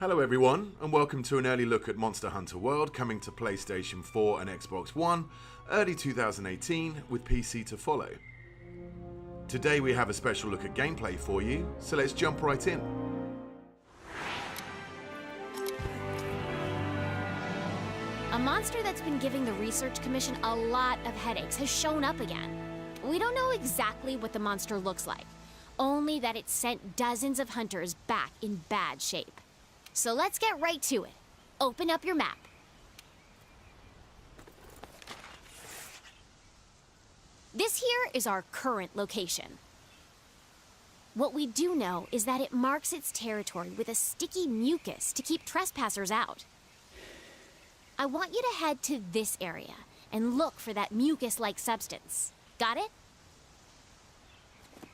Hello everyone, and welcome to an early look at Monster Hunter World coming to PlayStation 4 and Xbox One, early 2018, with PC to follow. Today we have a special look at gameplay for you, so let's jump right in. A monster that's been giving the Research Commission a lot of headaches has shown up again. We don't know exactly what the monster looks like, only that it sent dozens of hunters back in bad shape. So let's get right to it. Open up your map. This here is our current location. What we do know is that it marks its territory with a sticky mucus to keep trespassers out. I want you to head to this area and look for that mucus-like substance. Got it?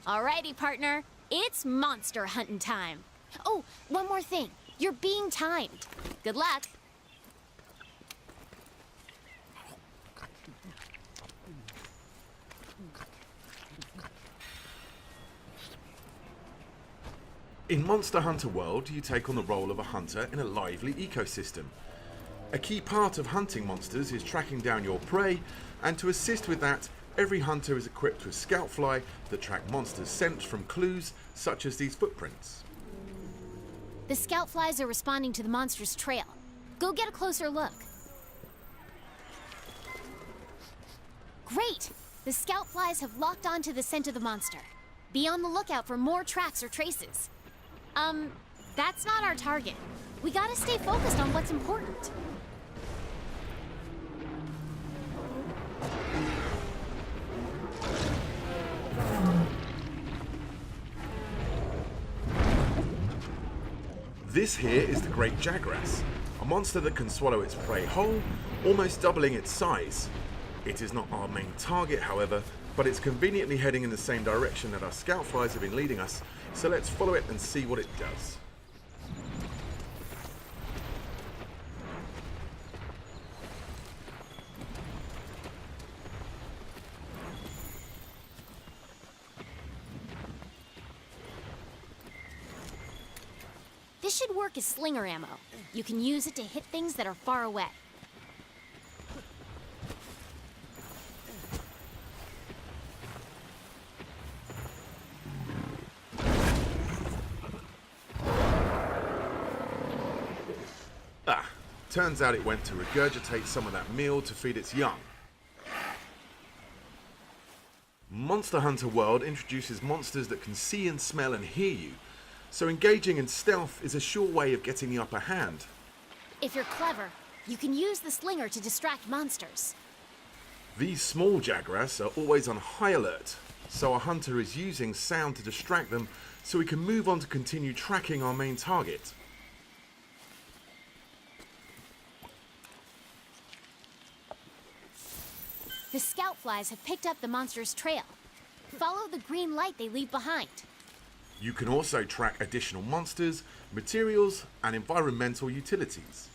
Alrighty, partner. It's monster hunting time. Oh, one more thing. You're being timed. Good luck. In Monster Hunter World, you take on the role of a hunter in a lively ecosystem. A key part of hunting monsters is tracking down your prey, and to assist with that, every hunter is equipped with Scoutfly that track monsters' scent from clues such as these footprints. The Scoutflies are responding to the monster's trail. Go get a closer look. Great! The Scoutflies have locked onto the scent of the monster. Be on the lookout for more tracks or traces. That's not our target. We gotta stay focused on what's important. This here is the Great Jagras, a monster that can swallow its prey whole, almost doubling its size. It is not our main target, however, but it's conveniently heading in the same direction that our Scoutflies have been leading us, so let's follow it and see what it does. This should work as slinger ammo. You can use it to hit things that are far away. Turns out it went to regurgitate some of that meal to feed its young. Monster Hunter World introduces monsters that can see and smell and hear you, so engaging in stealth is a sure way of getting the upper hand. If you're clever, you can use the slinger to distract monsters. These small Jagras are always on high alert, so our hunter is using sound to distract them so we can move on to continue tracking our main target. The Scoutflies have picked up the monster's trail. Follow the green light they leave behind. You can also track additional monsters, materials, and environmental utilities.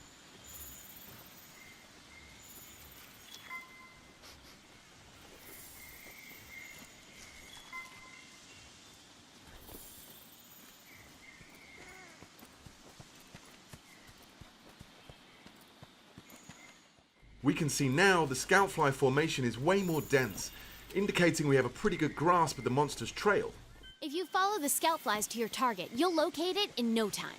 We can see now the Scoutfly formation is way more dense, indicating we have a pretty good grasp of the monster's trail. If you follow the Scoutflies to your target, you'll locate it in no time.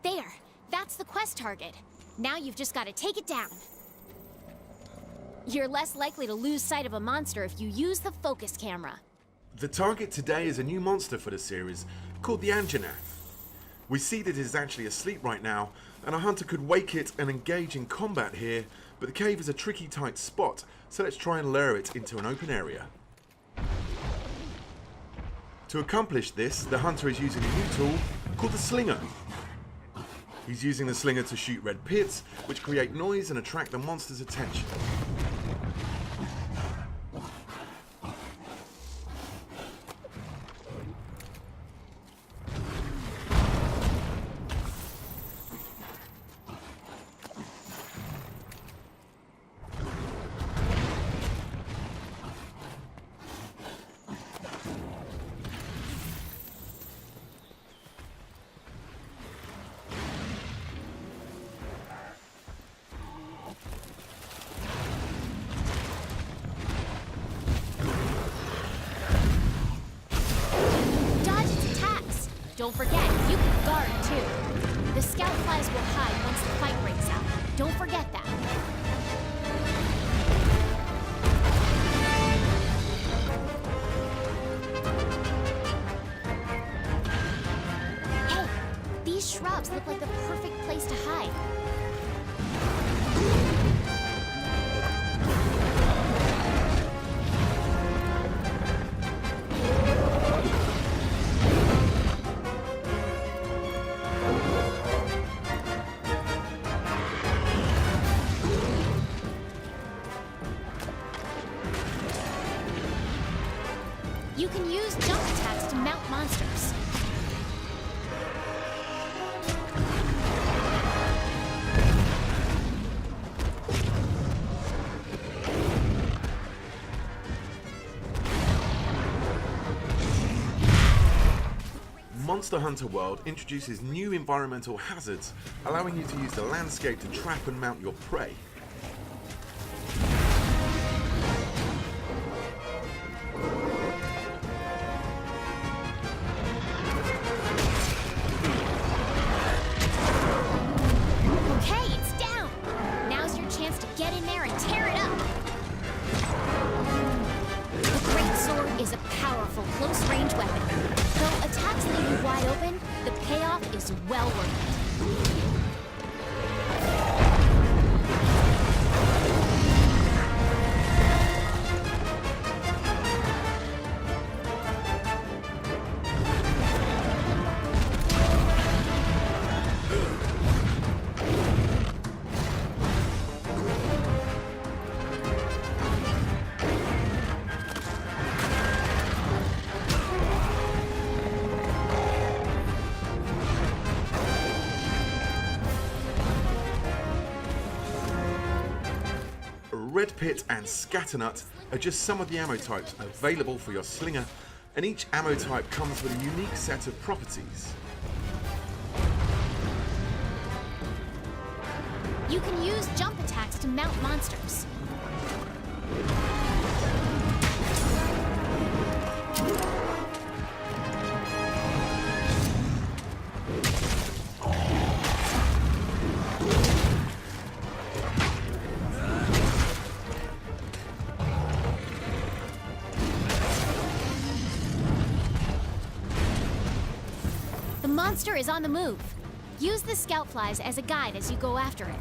There! That's the quest target. Now you've just got to take it down. You're less likely to lose sight of a monster if you use the focus camera. The target today is a new monster for the series, called the Anjanath. We see that it is actually asleep right now, and a hunter could wake it and engage in combat here, but the cave is a tricky tight spot, so let's try and lure it into an open area. To accomplish this, the hunter is using a new tool called the Slinger. He's using the Slinger to shoot red pits, which create noise and attract the monster's attention. Don't forget, you can guard too. The scout flies will hide once the fight breaks out. Don't forget that. Hey, these shrubs look like the perfect place to hide. You can use jump attacks to mount monsters. Monster Hunter World introduces new environmental hazards, allowing you to use the landscape to trap and mount your prey. Okay, it's down! Now's your chance to get in there and tear it up! The Great Sword is a powerful close-range weapon. Though attacks leave you wide open, the payoff is well worth it. Red Pit and Scatternut are just some of the ammo types available for your slinger, and each ammo type comes with a unique set of properties. You can use jump attacks to mount monsters. The monster is on the move. Use the scout flies as a guide as you go after it.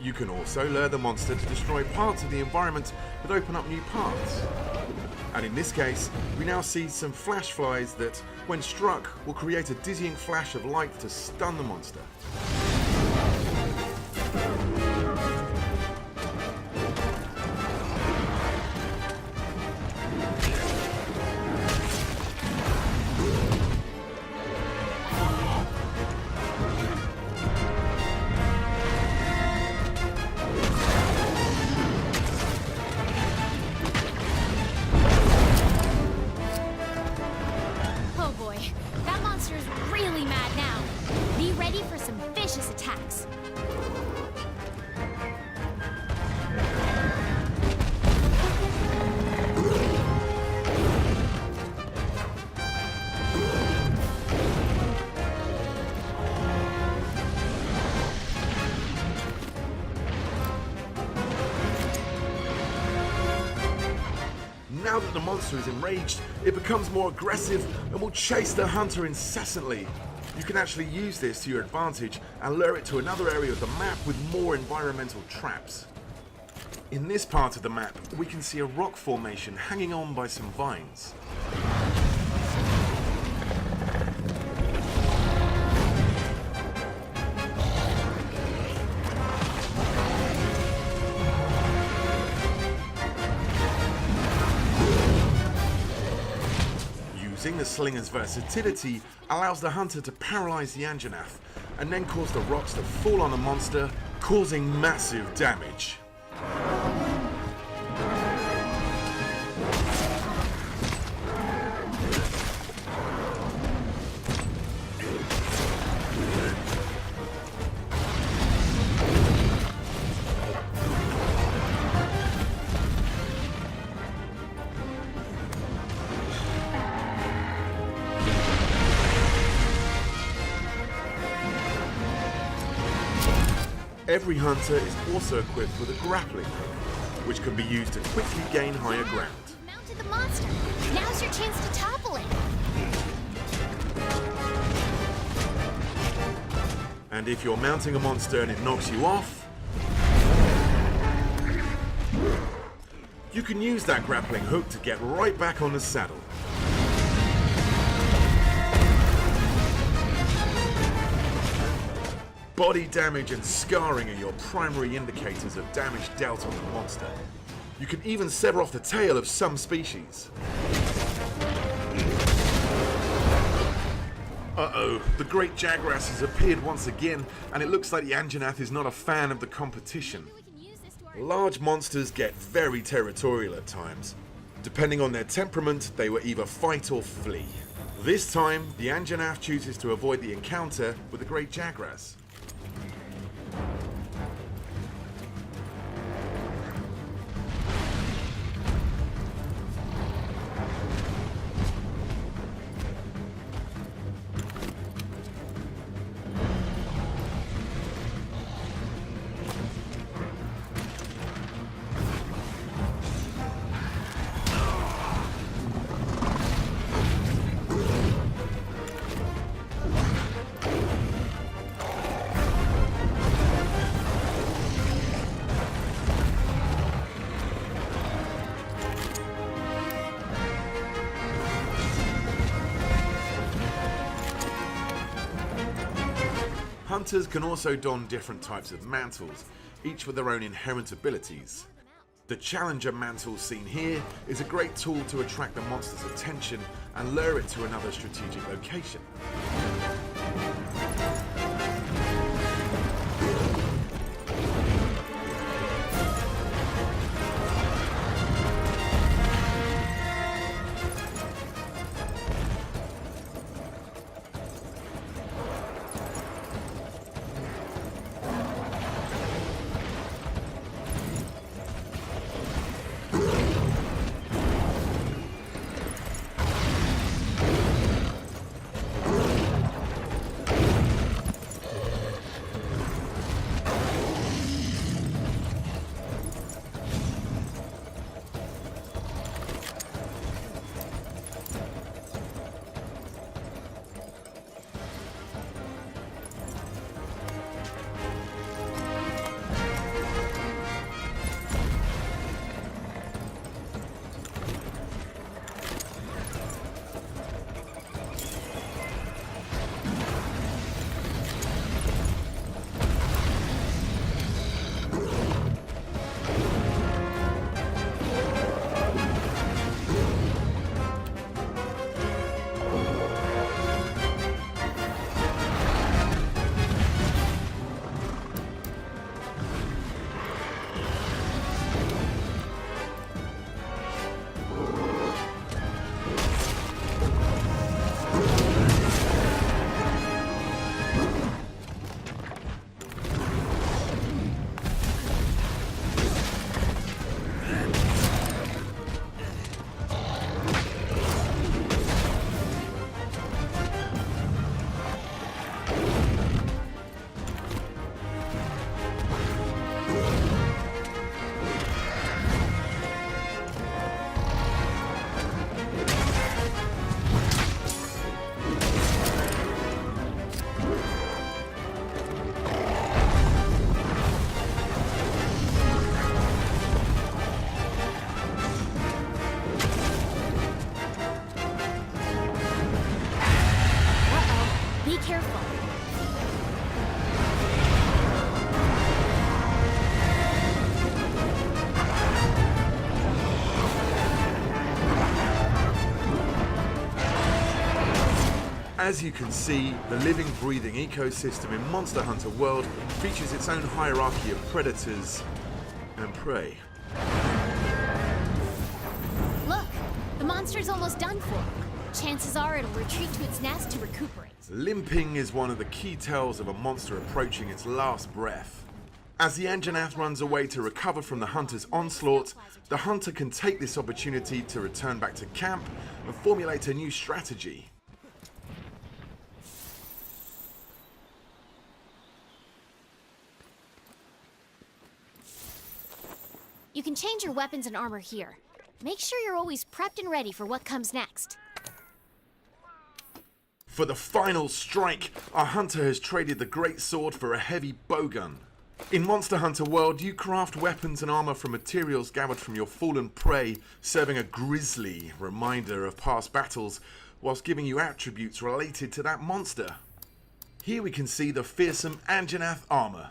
You can also lure the monster to destroy parts of the environment that open up new paths. And in this case, we now see some flash flies that, when struck, will create a dizzying flash of light to stun the monster. Oh boy, that monster is really mad now. Be ready for some vicious attacks. Now that the monster is enraged, it becomes more aggressive and will chase the hunter incessantly. You can actually use this to your advantage and lure it to another area of the map with more environmental traps. In this part of the map, we can see a rock formation hanging on by some vines. using the slinger's versatility allows the hunter to paralyze the Anjanath and then cause the rocks to fall on the monster, causing massive damage. Every hunter is also equipped with a grappling hook, which can be used to quickly gain higher ground. You've mounted the monster. Now's your chance to topple it. And if you're mounting a monster and it knocks you off, you can use that grappling hook to get right back on the saddle. Body damage and scarring are your primary indicators of damage dealt on the monster. You can even sever off the tail of some species. Uh-oh, the Great Jagras has appeared once again, and it looks like the Anjanath is not a fan of the competition. Large monsters get very territorial at times. Depending on their temperament, they will either fight or flee. This time, the Anjanath chooses to avoid the encounter with the Great Jagras. Hunters can also don different types of mantles, each with their own inherent abilities. The Challenger mantle seen here is a great tool to attract the monster's attention and lure it to another strategic location. As you can see, the living, breathing ecosystem in Monster Hunter World features its own hierarchy of predators and prey. Look, the monster's almost done for. Chances are it'll retreat to its nest to recuperate. Limping is one of the key tells of a monster approaching its last breath. As the Anjanath runs away to recover from the hunter's onslaught, the hunter can take this opportunity to return back to camp and formulate a new strategy. You can change your weapons and armor here. Make sure you're always prepped and ready for what comes next. For the final strike, our hunter has traded the great sword for a heavy bowgun. In Monster Hunter World, you craft weapons and armor from materials gathered from your fallen prey, serving a grisly reminder of past battles, whilst giving you attributes related to that monster. Here we can see the fearsome Anjanath armor.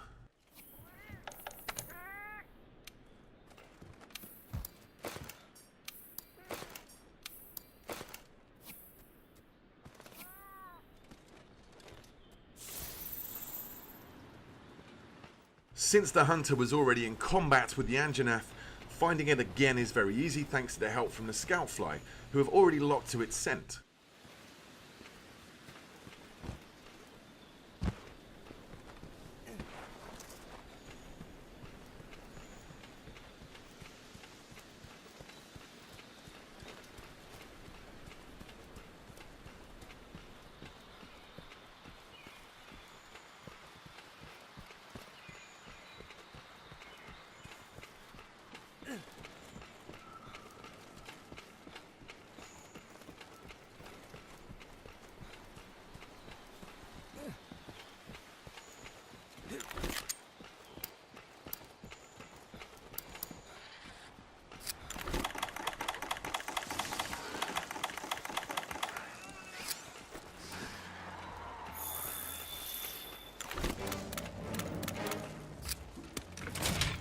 Since the hunter was already in combat with the Anjanath, finding it again is very easy thanks to the help from the Scoutfly, who have already locked to its scent.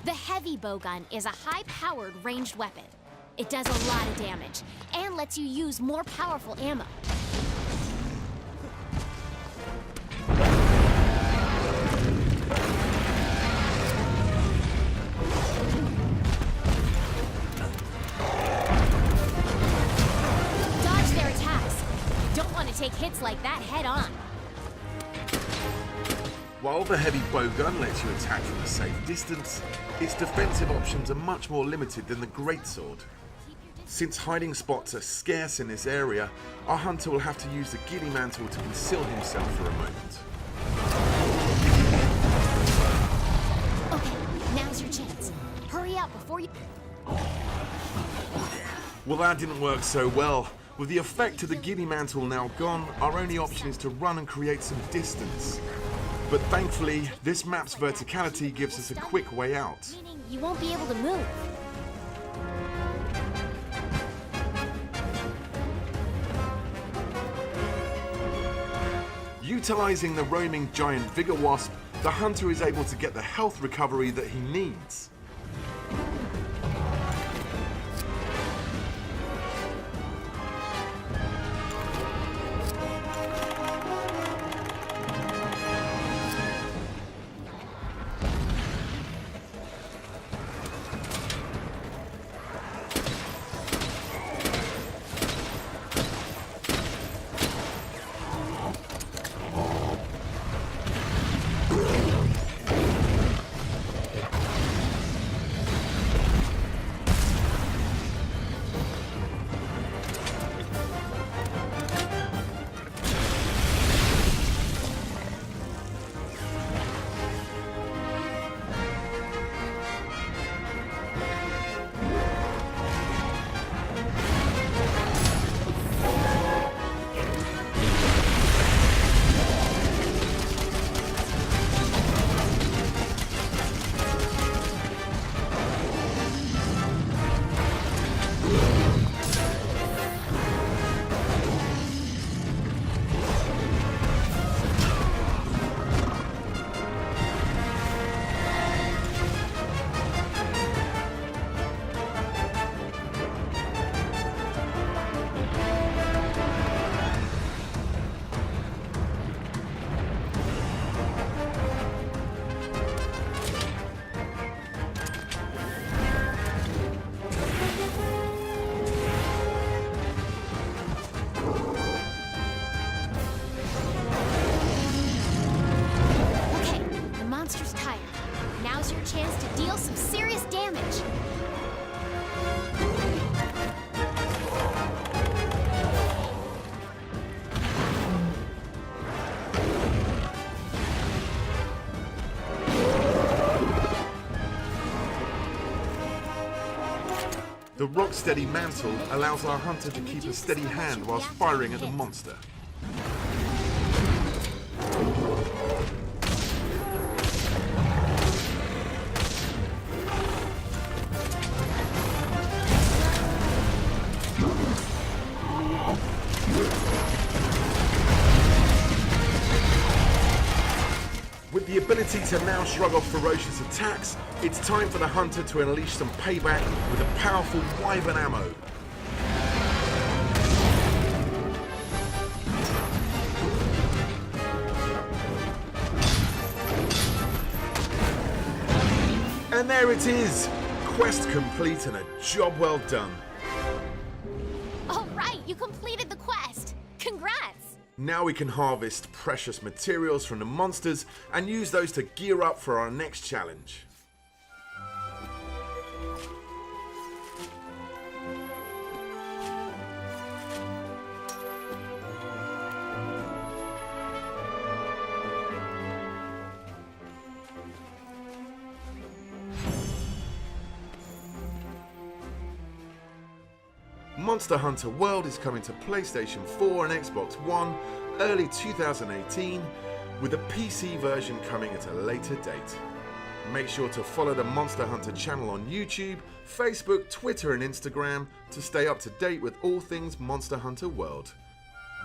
The heavy bowgun is a high-powered ranged weapon. It does a lot of damage and lets you use more powerful ammo. Dodge their attacks. Don't want to take hits like that head on. While the heavy bowgun lets you attack from a safe distance, its defensive options are much more limited than the greatsword. Since hiding spots are scarce in this area, our hunter will have to use the ghillie mantle to conceal himself for a moment. Okay, now's your chance. Hurry up before you... Well, that didn't work so well. With the effect of the ghillie mantle now gone, our only option is to run and create some distance. But thankfully, this map's verticality gives us a quick way out. Meaning you won't be able to move. Utilizing the roaming giant Vigor Wasp, the hunter is able to get the health recovery that he needs. The rock-steady mantle allows our hunter to keep a steady hand whilst firing at the monster. With the ability to now shrug off ferocious attacks, it's time for the hunter to unleash some payback with a powerful wyvern ammo. And there it is! Quest complete and a job well done. All right, you completed the quest. Congrats! Now we can harvest precious materials from the monsters and use those to gear up for our next challenge. Monster Hunter World is coming to PlayStation 4 and Xbox One early 2018, with a PC version coming at a later date. Make sure to follow the Monster Hunter channel on YouTube, Facebook, Twitter and Instagram to stay up to date with all things Monster Hunter World.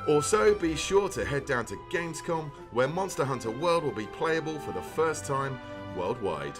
Also, be sure to head down to Gamescom, where Monster Hunter World will be playable for the first time worldwide.